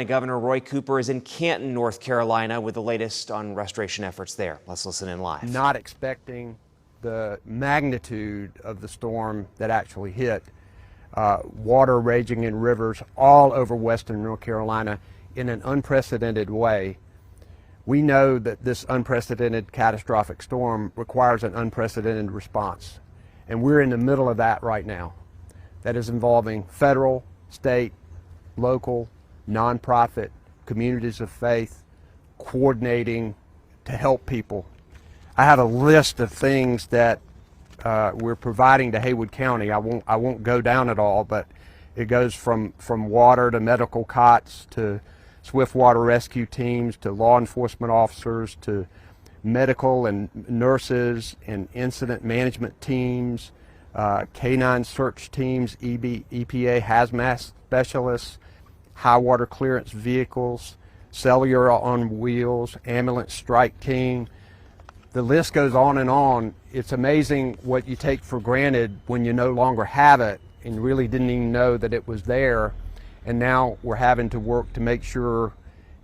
Governor Roy Cooper is in Canton, North Carolina, with the latest on restoration efforts there. Let's listen in live. Not expecting the magnitude of the storm that actually hit. Water raging in rivers all over western North Carolina in an unprecedented way. We know that this unprecedented catastrophic storm requires an unprecedented response. And we're in the middle of that right now. That is involving federal, state, local, nonprofit, communities of faith, coordinating to help people. I have a list of things that we're providing to Haywood County. I won't go down it all, but it goes from water to medical cots to swift water rescue teams to law enforcement officers to medical and nurses and incident management teams, canine search teams, EPA hazmat specialists, high water clearance vehicles, cellular on wheels, ambulance strike team. The list goes on and on. It's amazing what you take for granted when you no longer have it and really didn't even know that it was there. And now we're having to work to make sure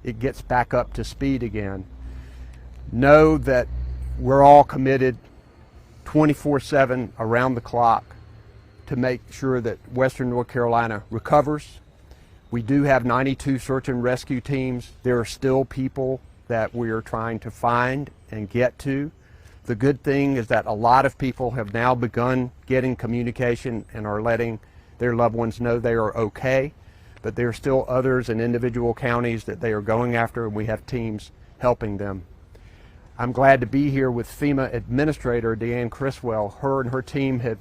it gets back up to speed again. Know that we're all committed 24/7 around the clock to make sure that Western North Carolina recovers. We do have 92 search and rescue teams. There are still people that we are trying to find and get to. The good thing is that a lot of people have now begun getting communication and are letting their loved ones know they are okay, but there are still others in individual counties that they are going after, and we have teams helping them. I'm glad to be here with FEMA Administrator Deanne Criswell. Her and her team have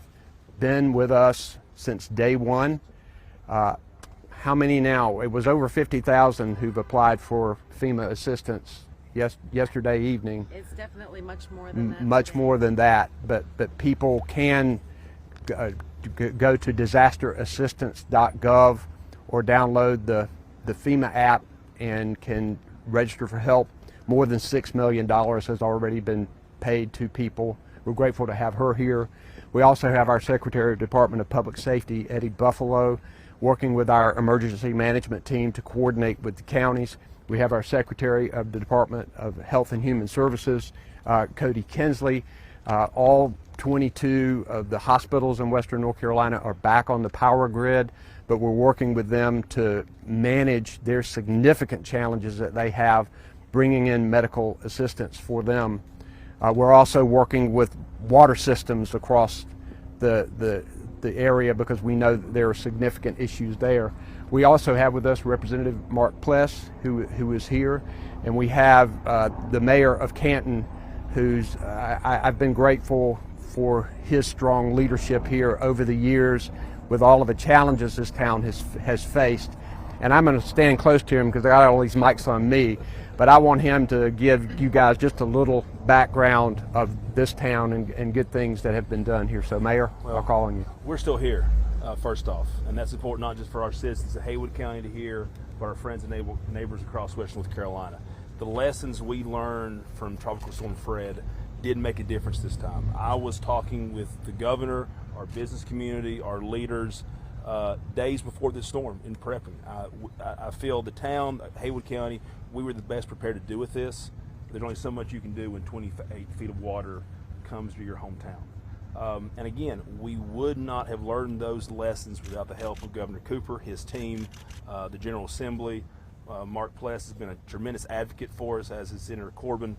been with us since day one. How many now? It was over 50,000 who've applied for FEMA assistance yesterday evening. It's definitely much more than that. Much more than that, but people can go to disasterassistance.gov or download the FEMA app and can register for help. More than $6 million has already been paid to people. We're grateful to have her here. We also have our Secretary of Department of Public Safety, Eddie Buffalo, working with our emergency management team to coordinate with the counties. We have our Secretary of the Department of Health and Human Services, Cody Kinsley. All 22 of the hospitals in Western North Carolina are back on the power grid, but we're working with them to manage their significant challenges that they have, bringing in medical assistance for them. We're also working with water systems across the area because we know that there are significant issues there. We also have with us Representative Mark Pless, who is here, and we have the mayor of Canton, who's I've been grateful for his strong leadership here over the years with all of the challenges this town has faced. And I'm going to stand close to him because I got all these mics on me, but I want him to give you guys just a little background of this town and good things that have been done here. So Mayor, I'll call on you. We're still here, first off, and that's important not just for our citizens of Haywood County to hear, but our friends and neighbors across Western North Carolina. The lessons we learned from Tropical Storm Fred did make a difference this time. I was talking with the governor, our business community, our leaders, days before this storm in prepping. I feel the town, Haywood County, we were the best prepared to do with this. There's only so much you can do when 28 feet of water comes to your hometown. And again, we would not have learned those lessons without the help of Governor Cooper, his team, the General Assembly. Mark Pless has been a tremendous advocate for us, as has Senator Corbin.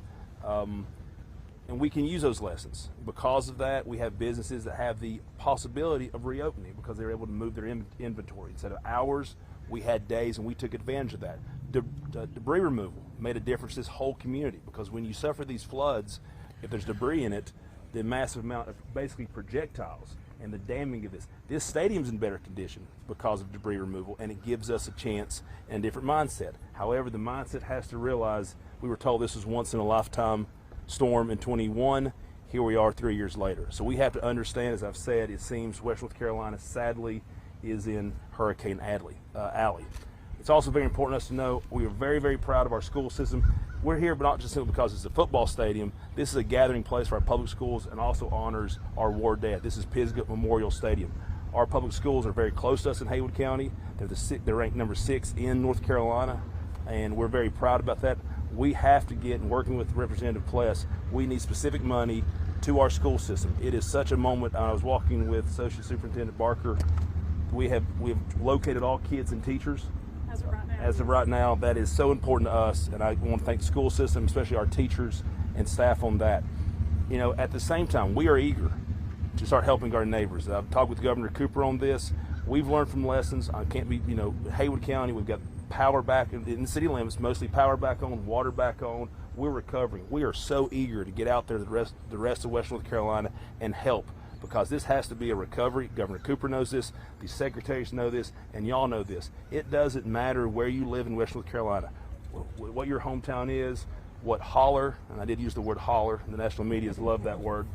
And we can use those lessons. Because of that, we have businesses that have the possibility of reopening because they're able to move their inventory. Instead of hours, we had days, and we took advantage of that. Debris removal made a difference to this whole community because when you suffer these floods, if there's debris in it, the massive amount of basically projectiles and the damming of this stadium's in better condition because of debris removal, and it gives us a chance and a different mindset. However, the mindset has to realize we were told this was once in a lifetime storm in 21. Here we are 3 years later. So we have to understand, as I've said, it seems West North Carolina sadly is in Hurricane Alley. It's also very important to us to know we are very, very proud of our school system. We're here, but not just simply because it's a football stadium. This is a gathering place for our public schools and also honors our war dead. This is Pisgah Memorial Stadium. Our public schools are very close to us in Haywood County. They're ranked number 6 in North Carolina, and we're very proud about that. We have to get, and working with Representative Pless, we need specific money to our school system. It is such a moment. I was walking with Associate Superintendent Barker. We have located all kids and teachers. As of right now, that is so important to us, and I want to thank the school system, especially our teachers and staff on that. You know, at the same time, we are eager to start helping our neighbors. I've talked with Governor Cooper on this. We've learned from lessons. I can't be, you know, Haywood County, we've got power back in the city limits, mostly power back on, water back on. We're recovering. We are so eager to get out there to the rest of Western North Carolina and help, because this has to be a recovery. Governor Cooper knows this, the secretaries know this, and y'all know this. It doesn't matter where you live in Western North Carolina, what your hometown is, what holler, and I did use the word holler, and the national medias love that word.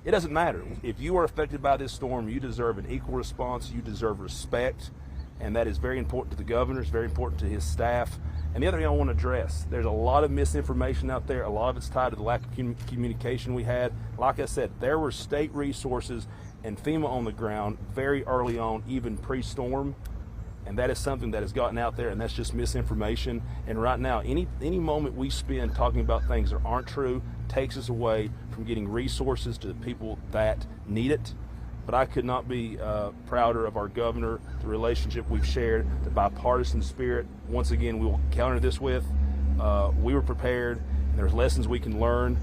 It doesn't matter. If you are affected by this storm, you deserve an equal response, you deserve respect, and that is very important to the governor, it's very important to his staff. And the other thing I want to address, there's a lot of misinformation out there. A lot of it's tied to the lack of communication we had. Like I said, there were state resources and FEMA on the ground very early on, even pre-storm. And that is something that has gotten out there, and that's just misinformation. And right now, any moment we spend talking about things that aren't true takes us away from getting resources to the people that need it. But I could not be prouder of our governor, the relationship we've shared, the bipartisan spirit. Once again, we will counter this with, we were prepared, and there's lessons we can learn.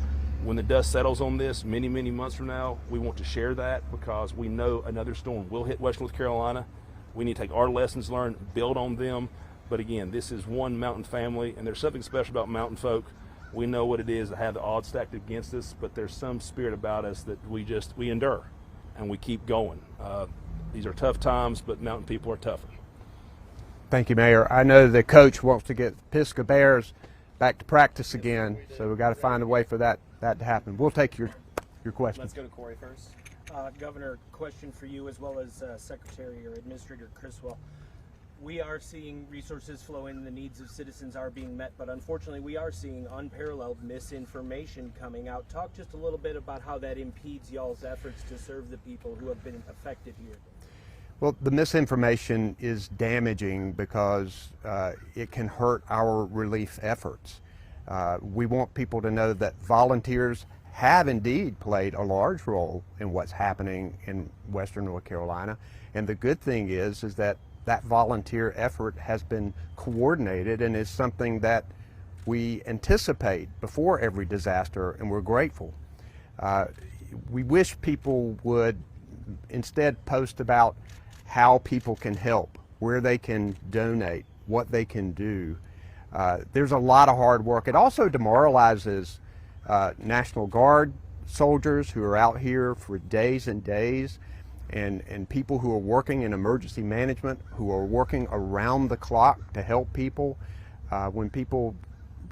When the dust settles on this many, many months from now, we want to share that, because we know another storm will hit Western North Carolina. We need to take our lessons learned, build on them. But again, this is one mountain family, and there's something special about mountain folk. We know what it is to have the odds stacked against us, but there's some spirit about us that we endure. And we keep going. These are tough times, but mountain people are tougher. Thank you, Mayor. I know the coach wants to get Pisgah Bears back to practice again, so we've got to find a way for that to happen. We'll take your question. Let's go to Corey first. Governor, question for you as well as Secretary or Administrator Criswell. We are seeing resources flow in, the needs of citizens are being met, but unfortunately we are seeing unparalleled misinformation coming out. Talk just a little bit about how that impedes y'all's efforts to serve the people who have been affected here. Well, the misinformation is damaging because it can hurt our relief efforts. We want people to know that volunteers have indeed played a large role in what's happening in Western North Carolina. And the good thing is that volunteer effort has been coordinated and is something that we anticipate before every disaster, and we're grateful. We wish people would instead post about how people can help, where they can donate, what they can do. There's a lot of hard work. It also demoralizes National Guard soldiers who are out here for days and days, and people who are working in emergency management, who are working around the clock to help people. When people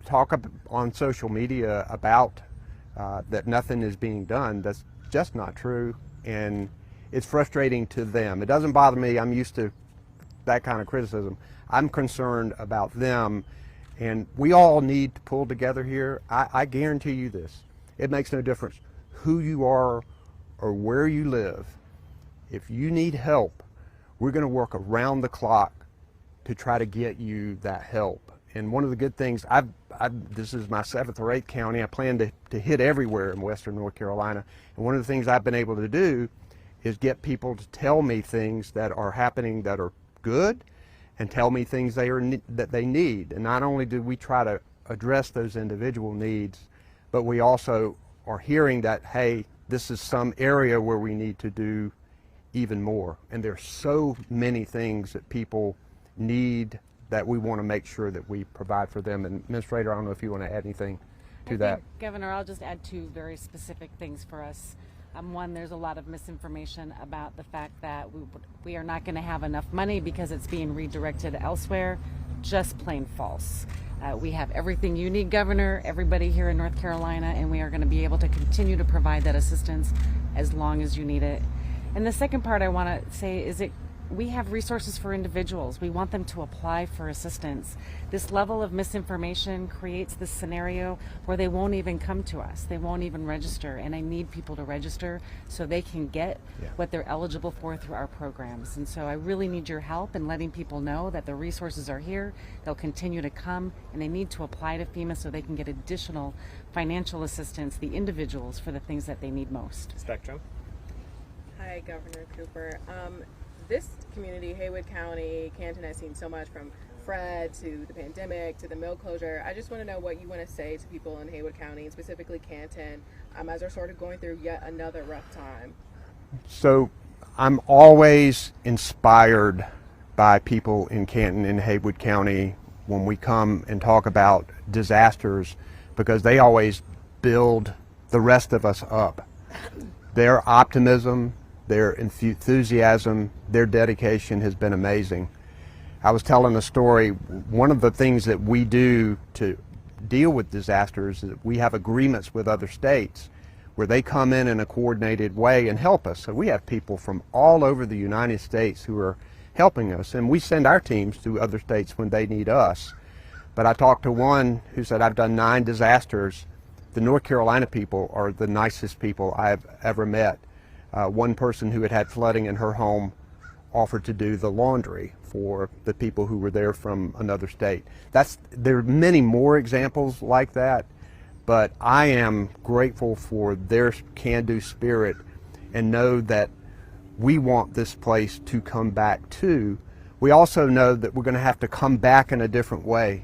talk on social media about that nothing is being done, that's just not true, and it's frustrating to them. It doesn't bother me. I'm used to that kind of criticism. I'm concerned about them, and we all need to pull together here. I guarantee you this. It makes no difference who you are or where you live. If you need help, we're going to work around the clock to try to get you that help. And one of the good things, this is my 7th or 8th county. I plan to hit everywhere in Western North Carolina. And one of the things I've been able to do is get people to tell me things that are happening that are good, and tell me things that they need. And not only do we try to address those individual needs, but we also are hearing that, hey, this is some area where we need to do even more. And there's so many things that people need that we want to make sure that we provide for them. And Administrator, I don't know if you want to add anything to that. Governor, I'll just add 2 very specific things for us. One, there's a lot of misinformation about the fact that we are not going to have enough money because it's being redirected elsewhere. Just plain false. We have everything you need, Governor, everybody here in North Carolina, and we are going to be able to continue to provide that assistance as long as you need it. And the second part I want to say is we have resources for individuals. We want them to apply for assistance. This level of misinformation creates this scenario where they won't even come to us. They won't even register. And I need people to register so they can get what they're eligible for through our programs. And so I really need your help in letting people know that the resources are here. They'll continue to come, and they need to apply to FEMA so they can get additional financial assistance, the individuals, for the things that they need most. Spectrum. Hi, Governor Cooper. This community, Haywood County, Canton, has seen so much from Fred to the pandemic to the mill closure. I just want to know what you want to say to people in Haywood County, and specifically Canton, as they're sort of going through yet another rough time. So I'm always inspired by people in Canton and Haywood County when we come and talk about disasters, because they always build the rest of us up. Their optimism, their enthusiasm, their dedication has been amazing. I was telling a story. One of the things that we do to deal with disasters is that we have agreements with other states where they come in a coordinated way and help us. So we have people from all over the United States who are helping us, and we send our teams to other states when they need us. But I talked to one who said, I've done 9 disasters. The North Carolina people are the nicest people I've ever met. One person who had had flooding in her home offered to do the laundry for the people who were there from another state. There are many more examples like that, but I am grateful for their can-do spirit and know that we want this place to come back too. We also know that we're going to have to come back in a different way.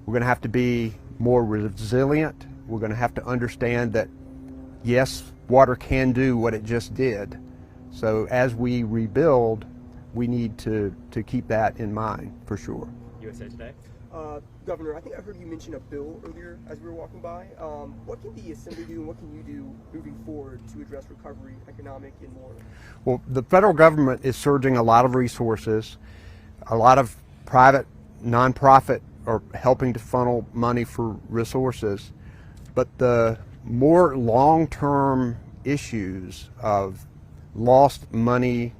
We're going to have to be more resilient. We're going to have to understand that, yes, water can do what it just did. So as we rebuild, we need to keep that in mind, for sure. USA Today. Governor, I think I heard you mention a bill earlier as we were walking by. What can the Assembly do, and what can you do moving forward to address recovery, economic, and more? Well, the federal government is surging a lot of resources. A lot of private, nonprofit are helping to funnel money for resources. But the more long-term issues of lost money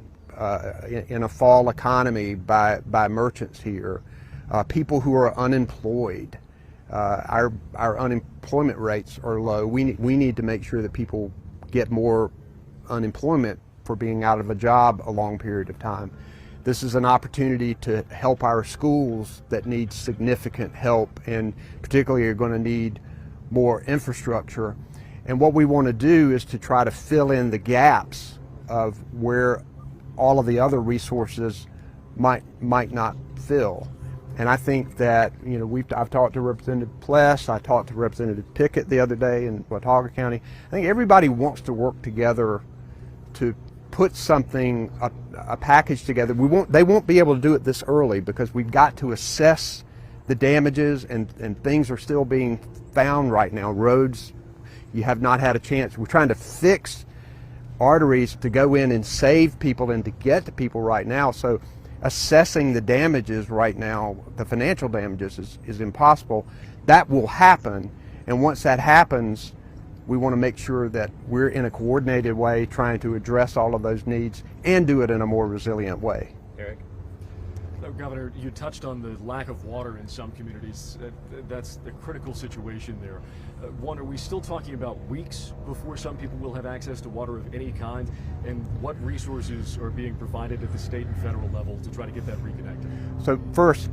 in a fall economy by merchants here, people who are unemployed, our unemployment rates are low. We need to make sure that people get more unemployment for being out of a job a long period of time. This is an opportunity to help our schools that need significant help, and particularly are going to need more infrastructure. And what we want to do is to try to fill in the gaps of where all of the other resources might not fill. And I think that, I've talked to Representative Pless, I talked to Representative Pickett the other day in Watauga County. I think everybody wants to work together to put something, a package together. They won't be able to do it this early because we've got to assess the damages, and things are still being found right now. Roads, you have not had a chance. We're trying to fix arteries to go in and save people and to get to people right now. So assessing the damages right now, the financial damages, is impossible. That will happen, and once that happens, we want to make sure that we're in a coordinated way trying to address all of those needs and do it in a more resilient way. Eric. Governor, you touched on the lack of water in some communities. That's the critical situation there. One, are we still talking about weeks before some people will have access to water of any kind? And what resources are being provided at the state and federal level to try to get that reconnected? So first,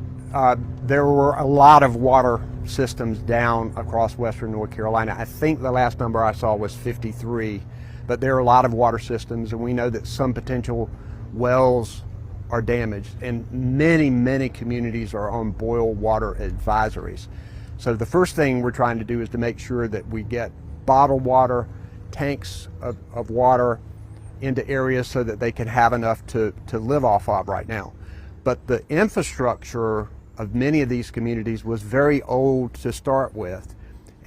there were a lot of water systems down across western North Carolina. I think the last number I saw was 53, but there are a lot of water systems, and we know that some potential wells are damaged, and many communities are on boil water advisories. So the first thing we're trying to do is to make sure that we get bottled water, tanks of water into areas so that they can have enough to live off of right now. But the infrastructure of many of these communities was very old to start with,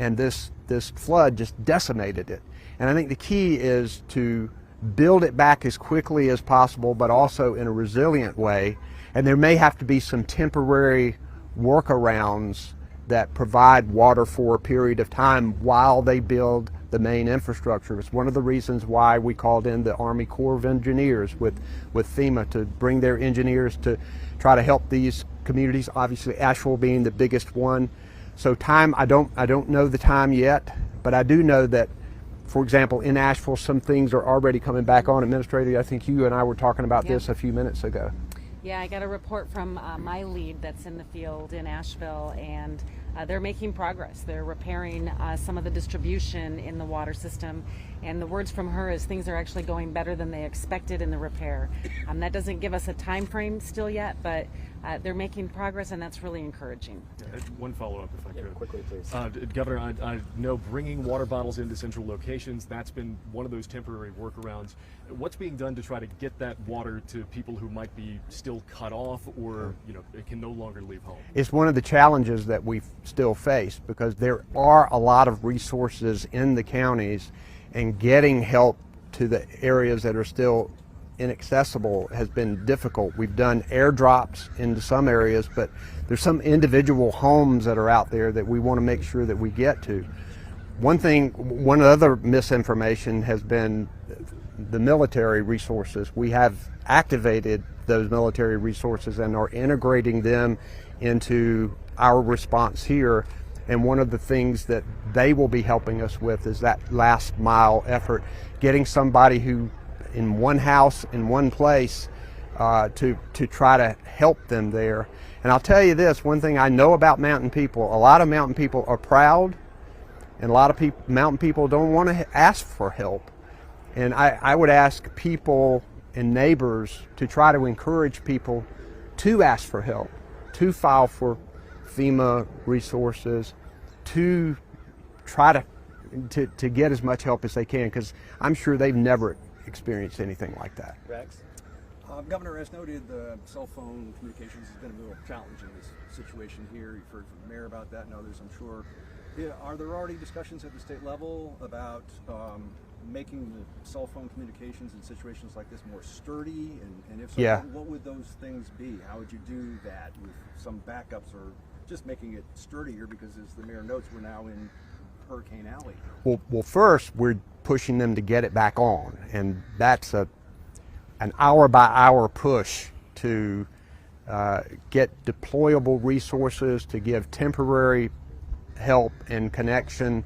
and this flood just decimated it. And I think the key is to build it back as quickly as possible, but also in a resilient way. And there may have to be some temporary workarounds that provide water for a period of time while they build the main infrastructure. It's one of the reasons why we called in the Army Corps of Engineers with FEMA to bring their engineers to try to help these communities, obviously Asheville being the biggest one. So time, I don't know the time yet, but I do know that, for example, in Asheville, some things are already coming back on. Administrator, I think you and I were talking about this a few minutes ago. Yeah, I got a report from my lead that's in the field in Asheville, and they're making progress. They're repairing some of the distribution in the water system, and the words from her is things are actually going better than they expected in the repair. That doesn't give us a time frame still yet, but they're making progress, and that's really encouraging. One follow-up, if I could. Quickly, please. Governor, I know bringing water bottles into central locations, that's been one of those temporary workarounds. What's being done to try to get that water to people who might be still cut off or, can no longer leave home? It's one of the challenges that we still face, because there are a lot of resources in the counties, and getting help to the areas that are still inaccessible has been difficult. We've done airdrops into some areas, but there's some individual homes that are out there that we want to make sure that we get to. One other misinformation has been the military resources. We have activated those military resources and are integrating them into our response here. And one of the things that they will be helping us with is that last mile effort, getting somebody who in one house, in one place, to try to help them there. And I'll tell you this, one thing I know about mountain people, a lot of mountain people are proud, and a lot of mountain people don't want to ask for help. And I would ask people and neighbors to try to encourage people to ask for help, to file for FEMA resources, to try to get as much help as they can, because I'm sure they've never experienced anything like that. Rex? Governor, as noted, the cell phone communications has been a real challenge in this situation here. You've heard from the mayor about that and others, I'm sure. Are there already discussions at the state level about making the cell phone communications in situations like this more sturdy? And if so, what would those things be? How would you do that with some backups, or just making it sturdier? Because as the mayor notes, we're now in Hurricane Alley. Well, first we're pushing them to get it back on, and that's an hour-by-hour push to get deployable resources, to give temporary help and connection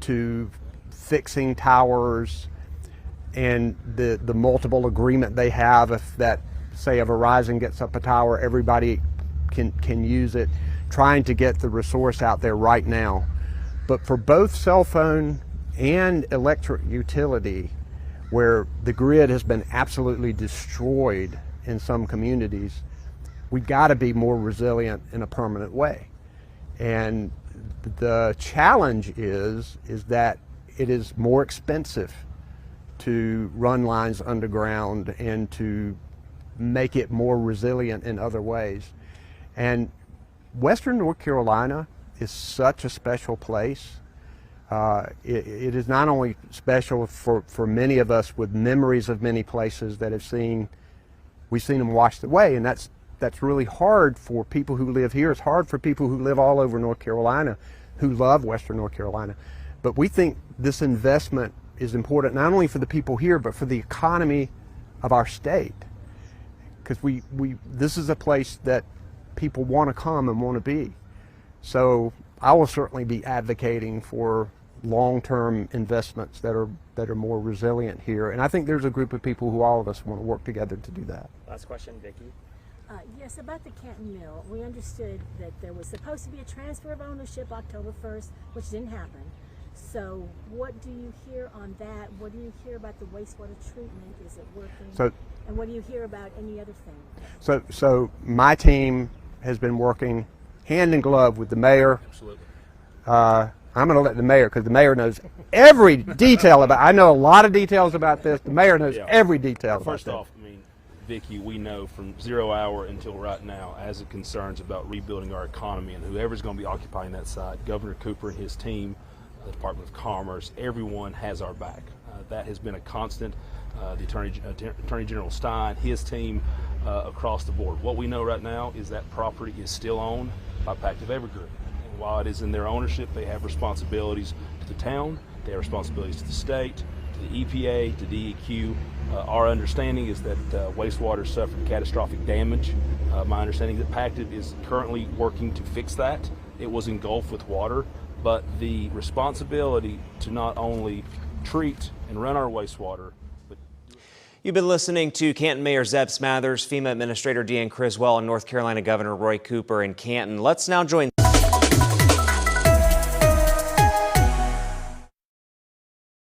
to fixing towers, and the multiple agreement they have. If that, say, a Verizon gets up a tower, everybody can use it, trying to get the resource out there right now. But for both cell phone and electric utility, where the grid has been absolutely destroyed in some communities, we've got to be more resilient in a permanent way. And the challenge is that it is more expensive to run lines underground and to make it more resilient in other ways. And Western North Carolina is such a special place. It is not only special for many of us with memories of many places that we've seen them washed away, and that's really hard for people who live here. It's hard for people who live all over North Carolina, who love Western North Carolina. But we think this investment is important not only for the people here, but for the economy of our state. Because this is a place that people want to come and want to be. So I will certainly be advocating for long-term investments that are more resilient here. And I think there's a group of people who all of us want to work together to do that. Last question, Vicki. Yes, about the Canton Mill, we understood that there was supposed to be a transfer of ownership October 1st, which didn't happen. So what do you hear on that? What do you hear about the wastewater treatment? Is it working? And what do you hear about any other thing? So my team has been working hand in glove with the mayor. Absolutely. I'm going to let the mayor, because the mayor knows every detail about it. I know a lot of details about this. The mayor knows every detail about this. First off, Vicki, we know from 0 hour until right now, as it concerns about rebuilding our economy, and whoever's going to be occupying that site, Governor Cooper and his team, the Department of Commerce, everyone has our back. That has been a constant. The Attorney General Stein, his team, across the board. What we know right now is that property is still owned by Pactiv Evergreen. And while it is in their ownership, they have responsibilities to the town They have responsibilities to the state, to the EPA, to DEQ. Our understanding is that wastewater suffered catastrophic damage. My understanding is that Pactiv is currently working to fix that. It was engulfed with water, but the responsibility to not only treat and run our wastewater, but You've been listening to Canton Mayor Zeb Smathers, FEMA Administrator Deanne Criswell, and North Carolina Governor Roy Cooper in Canton. Let's now join